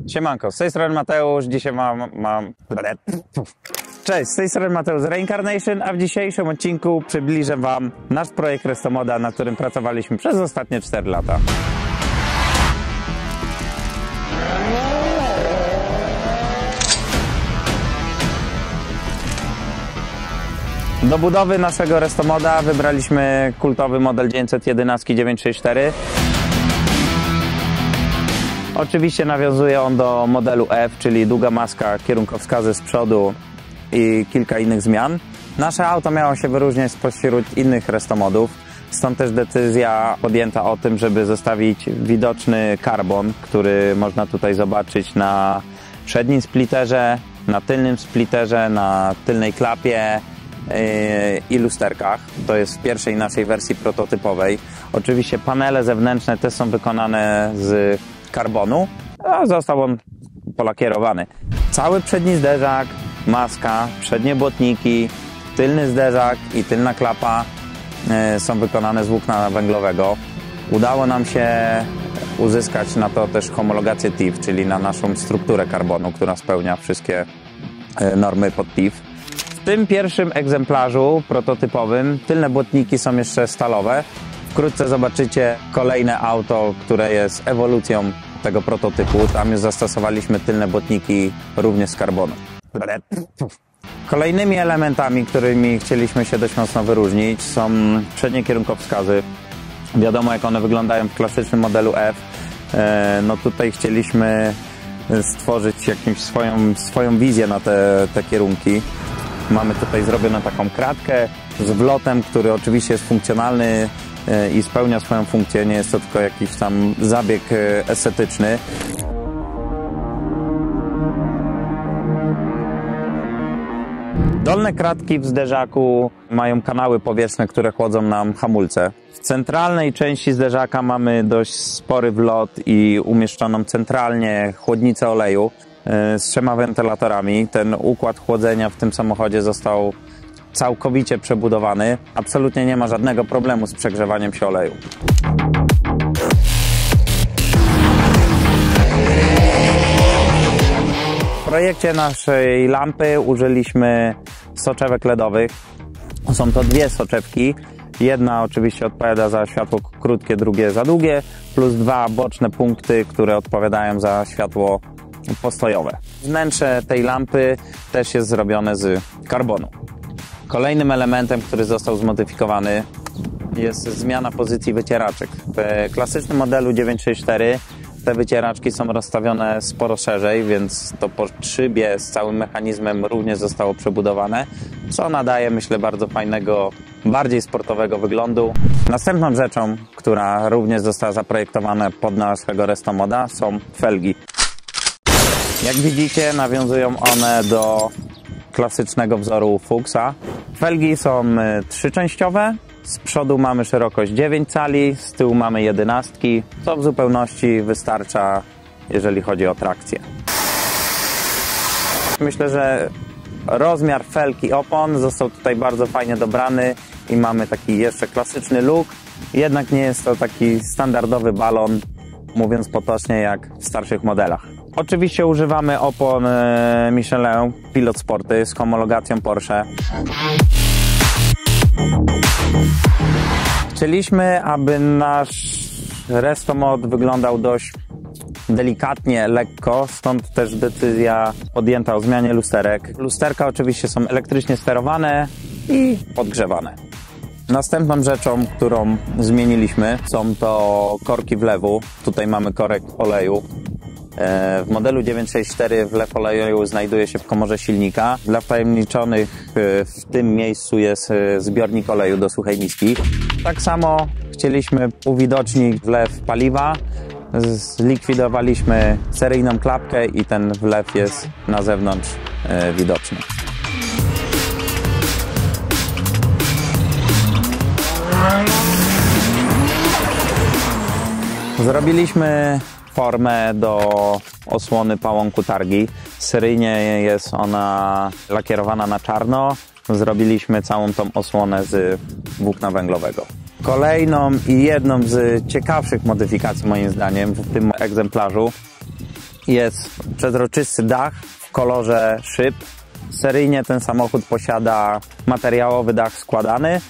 Siemanko, z tej strony Mateusz, dzisiaj Cześć, z tej strony Mateusz z Reincarnation, a w dzisiejszym odcinku przybliżę Wam nasz projekt Restomoda, na którym pracowaliśmy przez ostatnie 4 lata. Do budowy naszego Restomoda wybraliśmy kultowy model 911 964. Oczywiście nawiązuje on do modelu F, czyli długa maska, kierunkowskazy z przodu i kilka innych zmian. Nasze auto miało się wyróżniać spośród innych Restomodów, stąd też decyzja podjęta o tym, żeby zostawić widoczny karbon, który można tutaj zobaczyć na przednim splitterze, na tylnym splitterze, na tylnej klapie i lusterkach. To jest w pierwszej naszej wersji prototypowej. Oczywiście panele zewnętrzne też są wykonane z karbonu, a został on polakierowany. Cały przedni zderzak, maska, przednie błotniki, tylny zderzak i tylna klapa są wykonane z włókna węglowego. Udało nam się uzyskać na to też homologację TIF, czyli na naszą strukturę karbonu, która spełnia wszystkie normy pod TIF. W tym pierwszym egzemplarzu prototypowym tylne błotniki są jeszcze stalowe. Wkrótce zobaczycie kolejne auto, które jest ewolucją tego prototypu. Tam już zastosowaliśmy tylne błotniki również z karbonu. Kolejnymi elementami, którymi chcieliśmy się dość mocno wyróżnić, są przednie kierunkowskazy. Wiadomo, jak one wyglądają w klasycznym modelu F. No tutaj chcieliśmy stworzyć jakąś swoją wizję na te kierunki. Mamy tutaj zrobioną taką kratkę z wlotem, który oczywiście jest funkcjonalny i spełnia swoją funkcję, nie jest to tylko jakiś tam zabieg estetyczny. Dolne kratki w zderzaku mają kanały powietrzne, które chłodzą nam hamulce. W centralnej części zderzaka mamy dość spory wlot i umieszczoną centralnie chłodnicę oleju z 3 wentylatorami. Ten układ chłodzenia w tym samochodzie został całkowicie przebudowany. Absolutnie nie ma żadnego problemu z przegrzewaniem się oleju. W projekcie naszej lampy użyliśmy soczewek LEDowych. Są to 2 soczewki. Jedna oczywiście odpowiada za światło krótkie, drugie za długie, plus 2 boczne punkty, które odpowiadają za światło postojowe. Wnętrze tej lampy też jest zrobione z karbonu. Kolejnym elementem, który został zmodyfikowany, jest zmiana pozycji wycieraczek. W klasycznym modelu 964 te wycieraczki są rozstawione sporo szerzej, więc to po szybie z całym mechanizmem również zostało przebudowane, co nadaje, myślę, bardzo fajnego, bardziej sportowego wyglądu. Następną rzeczą, która również została zaprojektowana pod naszego Restomoda, są felgi. Jak widzicie, nawiązują one do klasycznego wzoru Fuchsa. Felgi są 3-częściowe. Z przodu mamy szerokość 9 cali, z tyłu mamy 11, co w zupełności wystarcza, jeżeli chodzi o trakcję. Myślę, że rozmiar felg i opon został tutaj bardzo fajnie dobrany i mamy taki jeszcze klasyczny look. Jednak nie jest to taki standardowy balon, mówiąc potocznie, jak w starszych modelach. Oczywiście używamy opon Michelin Pilot Sporty z homologacją Porsche. Chcieliśmy, aby nasz Restomod wyglądał dość delikatnie, lekko, stąd też decyzja podjęta o zmianie lusterek. Lusterka oczywiście są elektrycznie sterowane i podgrzewane. Następną rzeczą, którą zmieniliśmy, są to korki wlewu. Tutaj mamy korek oleju. W modelu 964 wlew oleju znajduje się w komorze silnika. Dla wtajemniczonych w tym miejscu jest zbiornik oleju do suchej miski. Tak samo chcieliśmy uwidocznić wlew paliwa. Zlikwidowaliśmy seryjną klapkę i ten wlew jest na zewnątrz widoczny. Zrobiliśmy formę do osłony pałąku targi. Seryjnie jest ona lakierowana na czarno. Zrobiliśmy całą tą osłonę z włókna węglowego. Kolejną i jedną z ciekawszych modyfikacji moim zdaniem w tym egzemplarzu jest przezroczysty dach w kolorze szyb. Seryjnie ten samochód posiada materiałowy dach składany.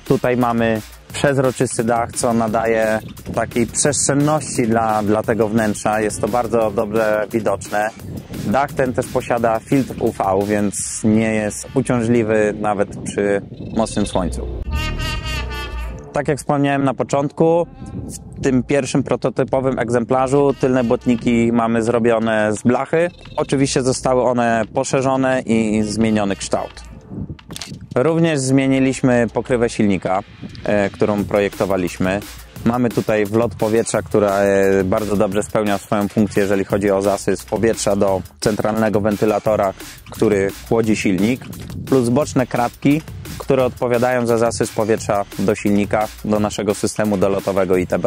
Tutaj mamy przezroczysty dach, co nadaje takiej przestrzenności dla tego wnętrza. Jest to bardzo dobrze widoczne. Dach ten też posiada filtr UV, więc nie jest uciążliwy nawet przy mocnym słońcu. Tak jak wspomniałem na początku, w tym pierwszym prototypowym egzemplarzu tylne błotniki mamy zrobione z blachy. Oczywiście zostały one poszerzone i zmieniony kształt. Również zmieniliśmy pokrywę silnika, którą projektowaliśmy. Mamy tutaj wlot powietrza, która bardzo dobrze spełnia swoją funkcję, jeżeli chodzi o zasyp powietrza do centralnego wentylatora, który chłodzi silnik, plus boczne kratki, które odpowiadają za zasyp powietrza do silnika, do naszego systemu dolotowego ITB.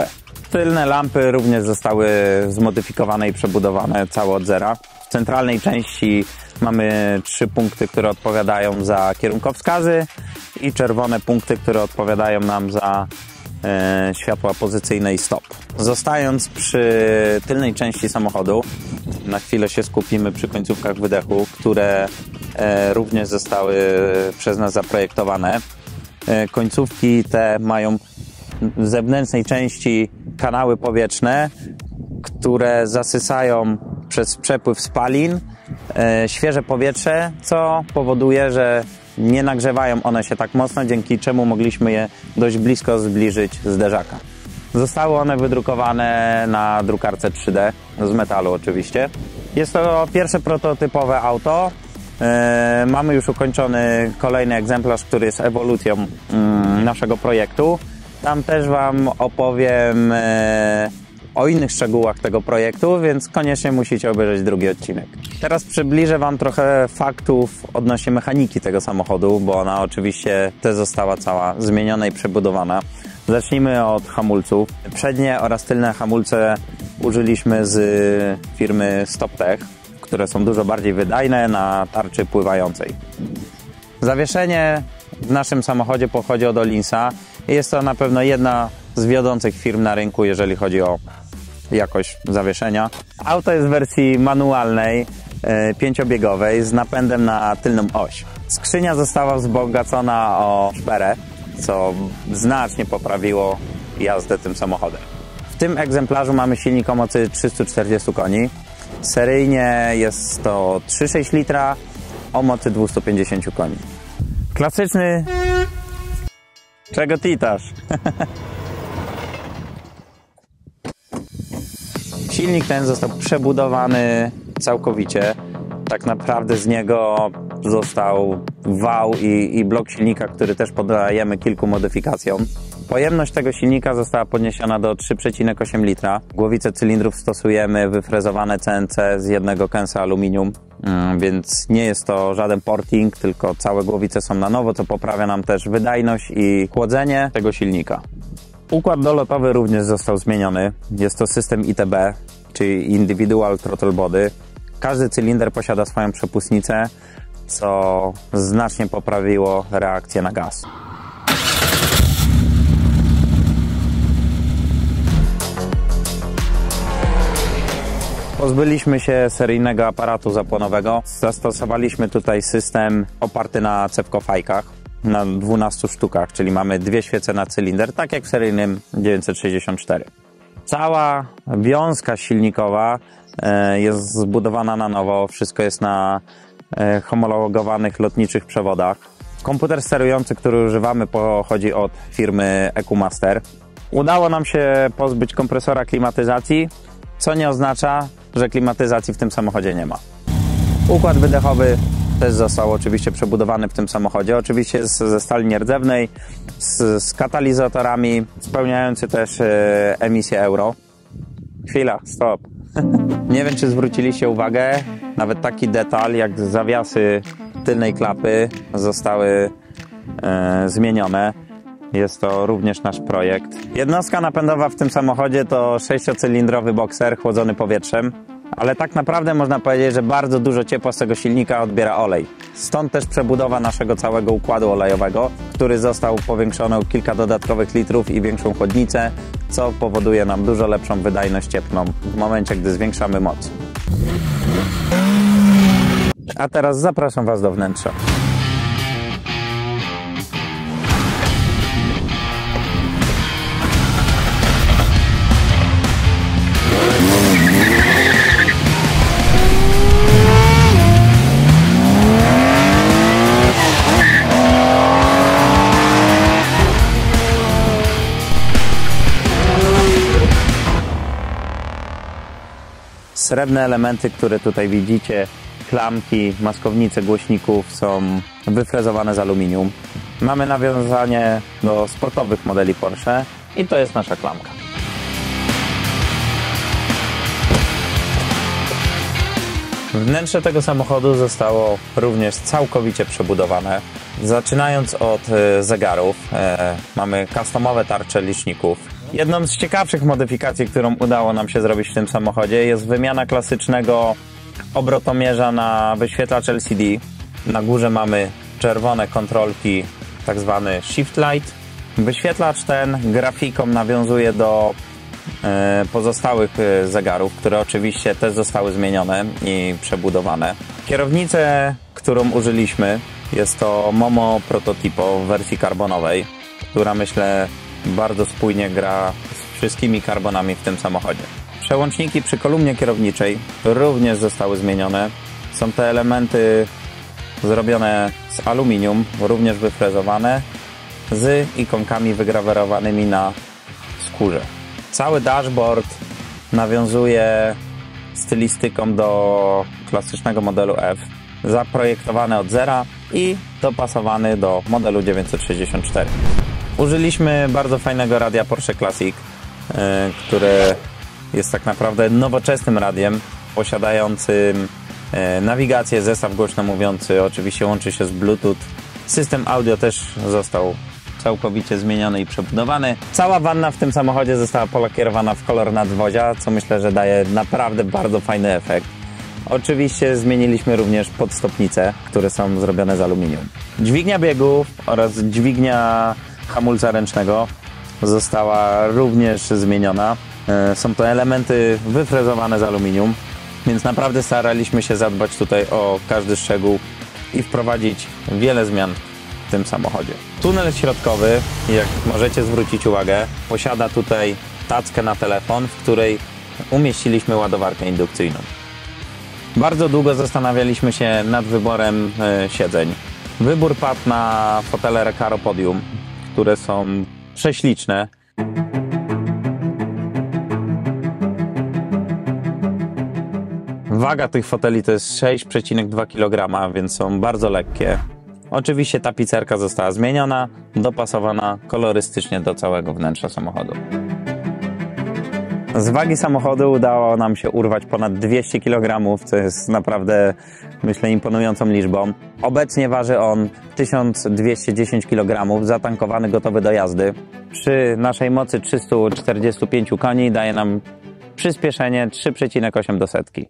Tylne lampy również zostały zmodyfikowane i przebudowane całe od zera. W centralnej części mamy 3 punkty, które odpowiadają za kierunkowskazy i czerwone punkty, które odpowiadają nam za światła pozycyjne i stop. Zostając przy tylnej części samochodu, na chwilę się skupimy przy końcówkach wydechu, które również zostały przez nas zaprojektowane. Końcówki te mają w zewnętrznej części kanały powietrzne, które zasysają przez przepływ spalin świeże powietrze, co powoduje, że nie nagrzewają one się tak mocno, dzięki czemu mogliśmy je dość blisko zbliżyć zderzaka. Zostały one wydrukowane na drukarce 3D, z metalu oczywiście. Jest to pierwsze prototypowe auto. Mamy już ukończony kolejny egzemplarz, który jest ewolucją naszego projektu. Tam też Wam opowiem o innych szczegółach tego projektu, więc koniecznie musicie obejrzeć drugi odcinek. Teraz przybliżę Wam trochę faktów odnośnie mechaniki tego samochodu, bo ona oczywiście też została cała zmieniona i przebudowana. Zacznijmy od hamulców. Przednie oraz tylne hamulce użyliśmy z firmy StopTech, które są dużo bardziej wydajne na tarczy pływającej. Zawieszenie w naszym samochodzie pochodzi od Olinsa i jest to na pewno jedna z wiodących firm na rynku, jeżeli chodzi o jakość zawieszenia. Auto jest w wersji manualnej, 5-biegowej z napędem na tylną oś. Skrzynia została wzbogacona o szperę, co znacznie poprawiło jazdę tym samochodem. W tym egzemplarzu mamy silnik o mocy 340 koni. Seryjnie jest to 3,6 litra o mocy 250 koni. Klasyczny... Czego titasz? Silnik ten został przebudowany całkowicie. Tak naprawdę z niego został wał i blok silnika, który też poddajemy kilku modyfikacjom. Pojemność tego silnika została podniesiona do 3,8 litra. Głowice cylindrów stosujemy wyfrezowane CNC z jednego kęsa aluminium, więc nie jest to żaden porting, tylko całe głowice są na nowo, co poprawia nam też wydajność i chłodzenie tego silnika. Układ dolotowy również został zmieniony. Jest to system ITB, czyli Individual Throttle Body. Każdy cylinder posiada swoją przepustnicę, co znacznie poprawiło reakcję na gaz. Pozbyliśmy się seryjnego aparatu zapłonowego. Zastosowaliśmy tutaj system oparty na cewkofajkach na 12 sztukach, czyli mamy 2 świece na cylinder, tak jak w seryjnym 964. Cała wiązka silnikowa jest zbudowana na nowo, wszystko jest na homologowanych lotniczych przewodach. Komputer sterujący, który używamy, pochodzi od firmy EcoMaster. Udało nam się pozbyć kompresora klimatyzacji, co nie oznacza, że klimatyzacji w tym samochodzie nie ma. Układ wydechowy też został oczywiście przebudowany w tym samochodzie. Oczywiście jest ze stali nierdzewnej, z katalizatorami, spełniający też emisję Euro. Chwila, stop. Nie wiem, czy zwróciliście uwagę, nawet taki detal jak zawiasy tylnej klapy zostały zmienione. Jest to również nasz projekt. Jednostka napędowa w tym samochodzie to 6-cylindrowy bokser chłodzony powietrzem, ale tak naprawdę można powiedzieć, że bardzo dużo ciepła z tego silnika odbiera olej. Stąd też przebudowa naszego całego układu olejowego, który został powiększony o kilka dodatkowych litrów i większą chłodnicę, co powoduje nam dużo lepszą wydajność cieplną w momencie, gdy zwiększamy moc. A teraz zapraszam Was do wnętrza. Srebrne elementy, które tutaj widzicie, klamki, maskownice głośników są wyfrezowane z aluminium. Mamy nawiązanie do sportowych modeli Porsche i to jest nasza klamka. Wnętrze tego samochodu zostało również całkowicie przebudowane. Zaczynając od zegarów, mamy customowe tarcze liczników. Jedną z ciekawszych modyfikacji, którą udało nam się zrobić w tym samochodzie, jest wymiana klasycznego obrotomierza na wyświetlacz LCD. Na górze mamy czerwone kontrolki, tak zwany Shift Light. Wyświetlacz ten grafiką nawiązuje do pozostałych zegarów, które oczywiście też zostały zmienione i przebudowane. Kierownicę, którą użyliśmy, jest to Momo Prototipo w wersji karbonowej, która myślę bardzo spójnie gra z wszystkimi karbonami w tym samochodzie. Przełączniki przy kolumnie kierowniczej również zostały zmienione. Są te elementy zrobione z aluminium, również wyfrezowane, z ikonkami wygrawerowanymi na skórze. Cały dashboard nawiązuje stylistyką do klasycznego modelu F, zaprojektowany od zera i dopasowany do modelu 964. Użyliśmy bardzo fajnego radia Porsche Classic, które jest tak naprawdę nowoczesnym radiem, posiadającym nawigację, zestaw głośno mówiący, oczywiście łączy się z Bluetooth. System audio też został całkowicie zmieniony i przebudowany. Cała wanna w tym samochodzie została polakierowana w kolor nadwozia, co myślę, że daje naprawdę bardzo fajny efekt. Oczywiście zmieniliśmy również podstopnice, które są zrobione z aluminium. Dźwignia biegów oraz dźwignia hamulca ręcznego została również zmieniona. Są to elementy wyfrezowane z aluminium, więc naprawdę staraliśmy się zadbać tutaj o każdy szczegół i wprowadzić wiele zmian w tym samochodzie. Tunel środkowy, jak możecie zwrócić uwagę, posiada tutaj tackę na telefon, w której umieściliśmy ładowarkę indukcyjną. Bardzo długo zastanawialiśmy się nad wyborem siedzeń. Wybór padł na fotele Recaro Podium, które są prześliczne. Waga tych foteli to jest 6,2 kg, więc są bardzo lekkie. Oczywiście tapicerka została zmieniona, dopasowana kolorystycznie do całego wnętrza samochodu. Z wagi samochodu udało nam się urwać ponad 200 kg, co jest naprawdę, myślę, imponującą liczbą. Obecnie waży on 1210 kg, zatankowany, gotowy do jazdy. Przy naszej mocy 345 koni daje nam przyspieszenie 3,8 do setki.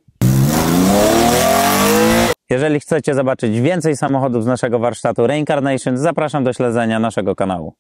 Jeżeli chcecie zobaczyć więcej samochodów z naszego warsztatu Reincarnation, zapraszam do śledzenia naszego kanału.